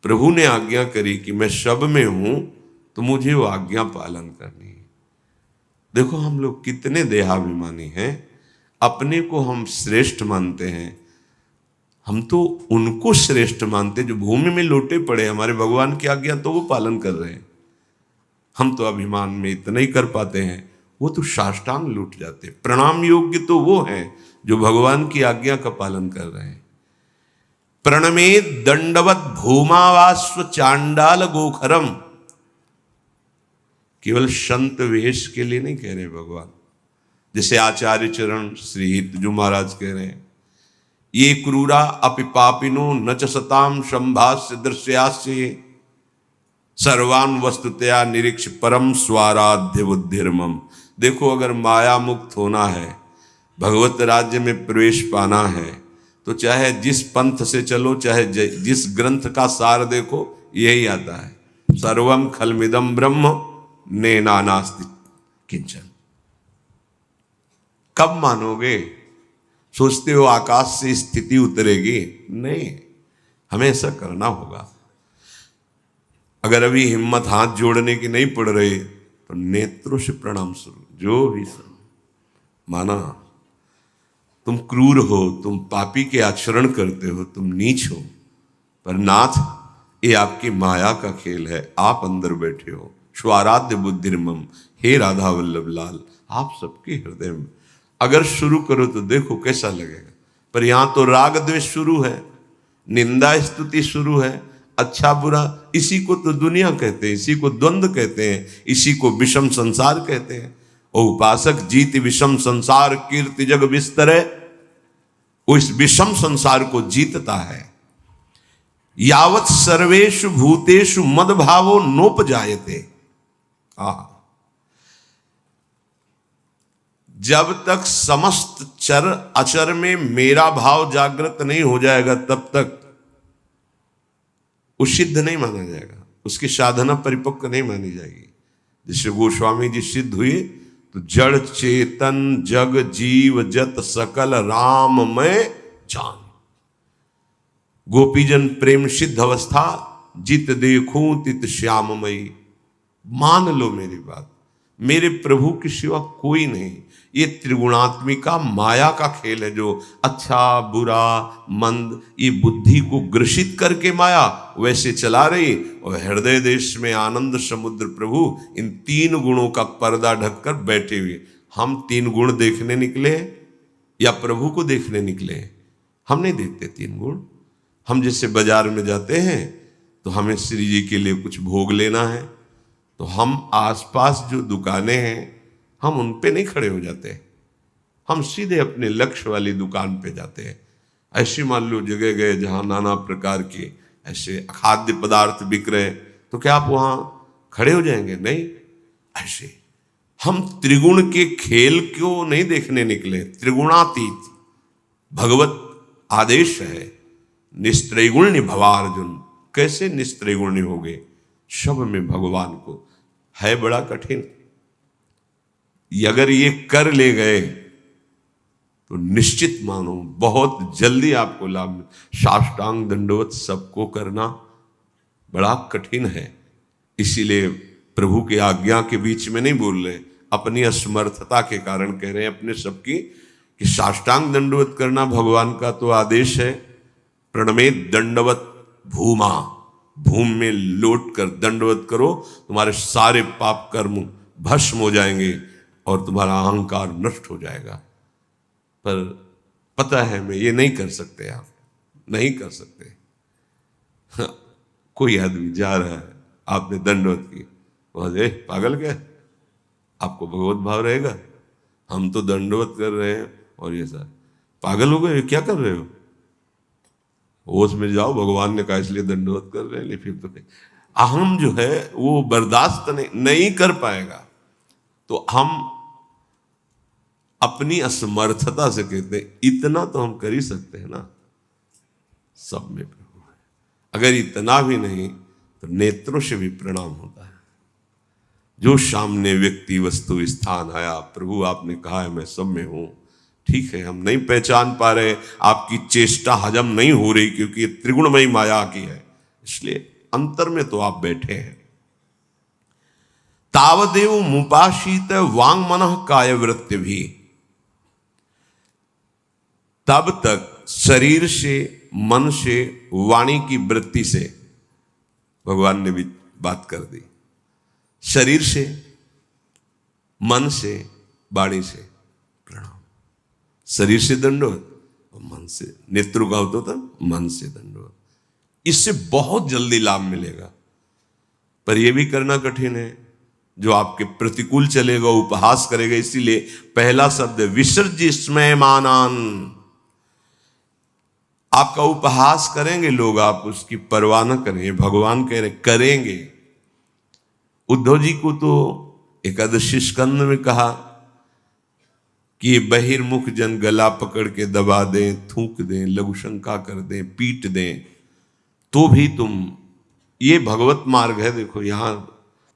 प्रभु ने आज्ञा करी कि मैं सब में हूं, तो मुझे वो आज्ञा पालन करनी है। देखो हम लोग कितने देहाभिमानी हैं, अपने को हम श्रेष्ठ मानते हैं। हम तो उनको श्रेष्ठ मानते जो भूमि में लोटे पड़े, हमारे भगवान की आज्ञा तो वो पालन कर रहे हैं। हम तो अभिमान में इतना ही कर पाते हैं, वो तो साष्टांग लूट जाते। प्रणाम योग्य तो वो हैं जो भगवान की आज्ञा का पालन कर रहे हैं। प्रणमे दंडवत भूमावास्व चांडाल गोखरम, केवल संत वेश के लिए नहीं कह रहे भगवान, जैसे आचार्य चरण श्री हितजू महाराज कह रहे हैं, ये क्रूरा अपि पापिनो न च सताम संभास्य दृश्यास्य सर्वान वस्तुतया निरीक्ष परम स्वाराध्य बुद्धिर्मम। देखो अगर माया मुक्त होना है, भगवत राज्य में प्रवेश पाना है, तो चाहे जिस पंथ से चलो, चाहे जिस ग्रंथ का सार देखो, यही आता है, सर्वम खलमिदम ब्रह्म नेनानास्ति किंचन। कब मानोगे? सोचते हो आकाश से स्थिति उतरेगी? नहीं, हमें ऐसा करना होगा। अगर अभी हिम्मत हाथ जोड़ने की नहीं पड़ रही, तो नेत्रों से प्रणाम शुरू, जो भी सब माना। तुम क्रूर हो, तुम पापी के आचरण करते हो, तुम नीच हो, पर नाथ ये आपकी माया का खेल है। आप अंदर बैठे हो, स्वाराध्य बुद्धिर्मम, हे राधा वल्लभ लाल, आप सबके हृदय में अगर शुरू करो तो देखो कैसा लगेगा। पर यहां तो राग द्वेष शुरू है, निंदा स्तुति शुरू है, अच्छा बुरा, इसी को तो दुनिया कहते हैं, इसी को द्वंद्व कहते हैं, इसी को विषम संसार कहते हैं। ओ उपासक, जीत विषम संसार कीर्ति जग विस्तरे, वो इस विषम संसार को जीतता है। यावत सर्वेषु भूतेषु मद भावो नोपजायते, जब तक समस्त चर अचर में मेरा भाव जागृत नहीं हो जाएगा, तब तक वो सिद्ध नहीं माना जाएगा, उसकी साधना परिपक्व नहीं मानी जाएगी। जिससे गोस्वामी जी सिद्ध हुए, तो जड़ चेतन जग जीव जत सकल राम में जान, गोपीजन प्रेम सिद्ध अवस्था, जित देखूं तित श्याममयी। मान लो मेरी बात, मेरे प्रभु के सिवा कोई नहीं। ये त्रिगुणात्मिका माया का खेल है, जो अच्छा बुरा मंद ये बुद्धि को ग्रसित करके माया वैसे चला रही, और हृदय देश में आनंद समुद्र प्रभु इन तीन गुणों का पर्दा ढककर बैठे हुए। हम तीन गुण देखने निकले या प्रभु को देखने निकले? हम नहीं देखते तीन गुण। हम जैसे बाजार में जाते हैं तो हमें श्री जी के लिए कुछ भोग लेना है, तो हम आसपास जो दुकानें हैं हम उन पे नहीं खड़े हो जाते, हम सीधे अपने लक्ष्य वाली दुकान पे जाते हैं। ऐसी मान लो जगह गए जहाँ नाना प्रकार के ऐसे खाद्य पदार्थ बिक रहे हैं, तो क्या आप वहाँ खड़े हो जाएंगे? नहीं। ऐसे हम त्रिगुण के खेल को नहीं देखने निकले, त्रिगुणातीत भगवत आदेश है, निस्त्रैगुण्य भवार्जुन। कैसे निस्त्रैगुण्य हो गए? सब में भगवान को है बड़ा कठिन। अगर ये कर ले गए तो निश्चित मानो बहुत जल्दी आपको लाभ। साष्टांग दंडवत सबको करना बड़ा कठिन है, इसीलिए प्रभु की आज्ञा के बीच में नहीं बोल रहे, अपनी असमर्थता के कारण कह रहे हैं अपने सबकी, कि साष्टांग दंडवत करना भगवान का तो आदेश है। प्रणमे दंडवत भूमा, भूमि में लौट कर दंडवत करो, तुम्हारे सारे पाप कर्म भस्म हो जाएंगे और तुम्हारा अहंकार नष्ट हो जाएगा। पर पता है मैं ये नहीं कर सकते, आप नहीं कर सकते। कोई आदमी जा रहा है, आपने दंडवत की, बोले पागल क्या, आपको भगवत भाव रहेगा? हम तो दंडवत कर रहे हैं और ये सब पागल हो गए, क्या कर रहे हो? होश में जाओ, भगवान ने कहा इसलिए दंडवत कर रहे हैं। फिर तो अहम जो है वो बर्दाश्त नहीं कर पाएगा। तो हम अपनी असमर्थता से कहते हैं इतना तो हम कर ही सकते हैं ना, सब में प्रभु है। अगर इतना भी नहीं तो नेत्रों से भी प्रणाम होता है। जो सामने व्यक्ति वस्तु स्थान आया, प्रभु आपने कहा है मैं सब में हूं, ठीक है, हम नहीं पहचान पा रहे, आपकी चेष्टा हजम नहीं हो रही, क्योंकि ये त्रिगुणमयी माया की है, इसलिए अंतर में तो आप बैठे हैं। तावदेव मुपाशीत वांग मनः काय वृत्ति भी, तब तक शरीर से, मन से, वाणी की वृत्ति से, भगवान ने भी बात कर दी, शरीर से, मन से, वाणी से प्रणाम। शरीर से दंडवत, मन से, नेत्रु का होता था, मन से दंडवत। इससे बहुत जल्दी लाभ मिलेगा, पर यह भी करना कठिन है। जो आपके प्रतिकूल चलेगा, उपहास करेगा, इसीलिए पहला शब्द विसर्ज्य स्मयमानान। आपका उपहास करेंगे लोग, आप उसकी परवाह न करें। भगवान कह रहे करेंगे। उद्धव जी को तो एकादशी स्कंद में कहा कि बहिर्मुख जन गला पकड़ के दबा दें, थूक दें, लघु शंका कर दें, पीट दें, तो भी तुम, ये भगवत मार्ग है। देखो यहां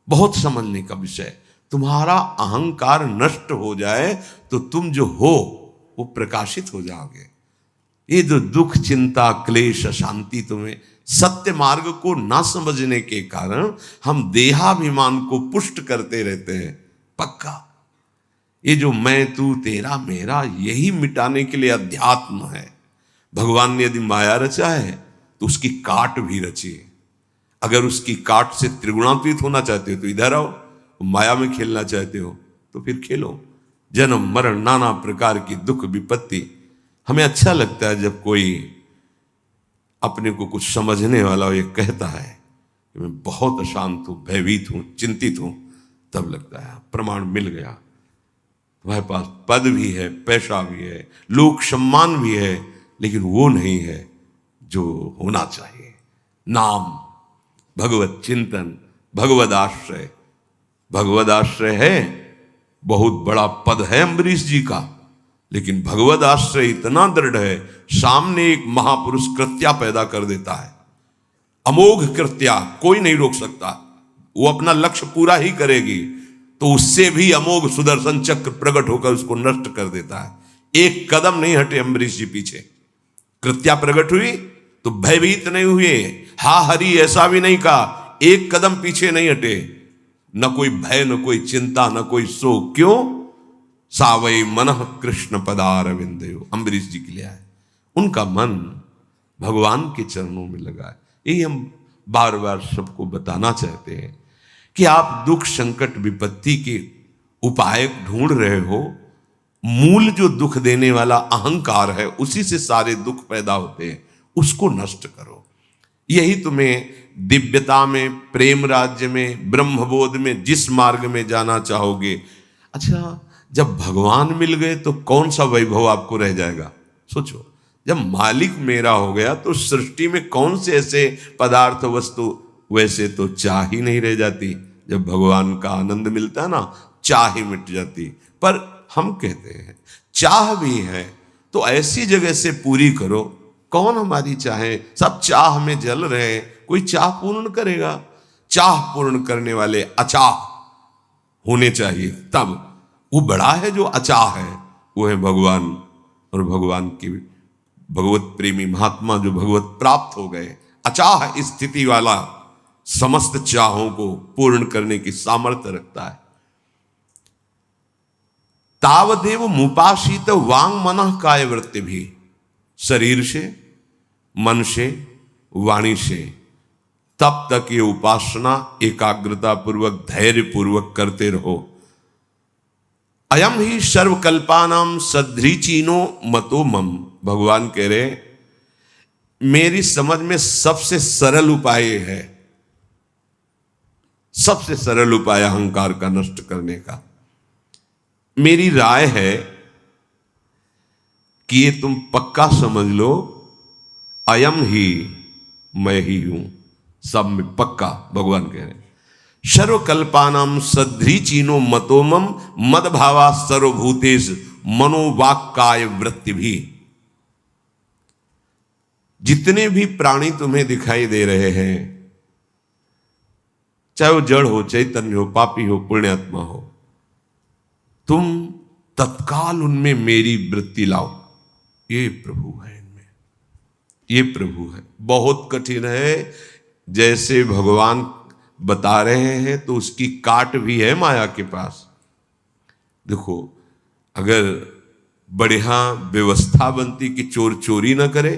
बहुत समझने का विषय। तुम्हारा अहंकार नष्ट हो जाए तो तुम जो हो वो प्रकाशित हो जाओगे। ये जो दुख, चिंता, क्लेश, अशांति तुम्हें, सत्य मार्ग को ना समझने के कारण हम देहाभिमान को पुष्ट करते रहते हैं। पक्का ये जो मैं, तू, तेरा, मेरा, यही मिटाने के लिए अध्यात्म है। भगवान ने यदि माया रचा है तो उसकी काट भी रची है। अगर उसकी काट से त्रिगुणान्वित होना चाहते हो तो इधर आओ, माया में खेलना चाहते हो तो फिर खेलो। जन्म मरण नाना प्रकार की दुख विपत्ति। हमें अच्छा लगता है जब कोई अपने को कुछ समझने वाला ये कहता है कि मैं बहुत अशांत हूं, भयभीत हूं, चिंतित हूं, तब लगता है प्रमाण मिल गया। तुम्हारे पास पद भी है, पैसा भी है, लोक सम्मान भी है, लेकिन वो नहीं है जो होना चाहिए। नाम, भगवत चिंतन, भगवद आश्रय। भगवद आश्रय है, बहुत बड़ा पद है अम्बरीश जी का, लेकिन भगवद आश्रय इतना दृढ़ है, सामने एक महापुरुष कृत्या पैदा कर देता है, अमोघ कृत्या, कोई नहीं रोक सकता। वो अपना लक्ष्य पूरा ही करेगी, तो उससे भी अमोघ सुदर्शन चक्र प्रकट होकर उसको नष्ट कर देता है। एक कदम नहीं हटे अम्बरीश जी पीछे। कृत्या प्रकट हुई तो भयभीत नहीं हुए, हा हरि ऐसा भी नहीं कहा, एक कदम पीछे नहीं हटे। न कोई भय, न कोई चिंता, न कोई शोक। क्यों? सावई मन कृष्ण पदारविंदयो, अम्बरीश जी के लिए आए। उनका मन भगवान के चरणों में लगा है। यही हम बार बार सबको बताना चाहते हैं कि आप दुख, संकट, विपत्ति के उपाय ढूंढ रहे हो, मूल जो दुख देने वाला अहंकार है, उसी से सारे दुख पैदा होते हैं, उसको नष्ट करो। यही तुम्हें दिव्यता में, प्रेम राज्य में, ब्रह्मबोध में, जिस मार्ग में जाना चाहोगे। अच्छा, जब भगवान मिल गए तो कौन सा वैभव आपको रह जाएगा? सोचो, जब मालिक मेरा हो गया तो सृष्टि में कौन से ऐसे पदार्थ, वस्तु, वैसे तो चाह ही नहीं रह जाती। जब भगवान का आनंद मिलता है ना, चाह ही मिट जाती। पर हम कहते हैं चाह भी है तो ऐसी जगह से पूरी करो। कौन हमारी चाहे? सब चाह में जल रहे हैं, कोई चाह पूर्ण करेगा? चाह पूर्ण करने वाले अचाह होने चाहिए, तब वो बड़ा है। जो अचाह है वो है भगवान, और भगवान की भगवत प्रेमी महात्मा जो भगवत प्राप्त हो गए, अचाह स्थिति वाला, समस्त चाहों को पूर्ण करने की सामर्थ्य रखता है। तावदेव मुपाशीत वांग मनः काय वृत्ति भी, शरीर से, मन से, वाणी से, तब तक ये उपासना एकाग्रता पूर्वक, धैर्य पूर्वक करते रहो। अयम ही सर्वकल्पानाम सदृचीनो मतो मम। भगवान कह रहे मेरी समझ में सबसे सरल उपाय है, सबसे सरल उपाय अहंकार का नष्ट करने का। मेरी राय है कि ये तुम पक्का समझ लो, अयम ही मैं ही हूं, सब में पक्का। भगवान कह रहे सर्वकल्पानाम सदृचीनो मतोमम मदभावा सर्वभूतेश मनोवाक्काय वृत्ति भी। जितने भी प्राणी तुम्हें दिखाई दे रहे हैं, चाहे वो जड़ हो, चैतन्य हो, पापी हो, पुण्यात्मा हो, तुम तत्काल उनमें मेरी वृत्ति लाओ। ये प्रभु है इनमें, ये प्रभु है। बहुत कठिन है, जैसे भगवान बता रहे हैं तो उसकी काट भी है माया के पास। देखो, अगर बढ़िया व्यवस्था बनती कि चोर चोरी ना करे,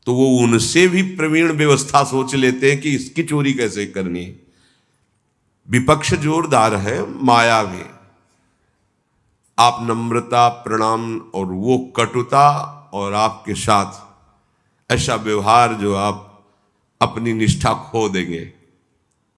तो वो उनसे भी प्रवीण व्यवस्था सोच लेते हैं कि इसकी चोरी कैसे करनी है। विपक्ष जोरदार है, माया भी। आप नम्रता, प्रणाम और वो कटुता और आपके साथ ऐसा व्यवहार जो आप अपनी निष्ठा खो देंगे।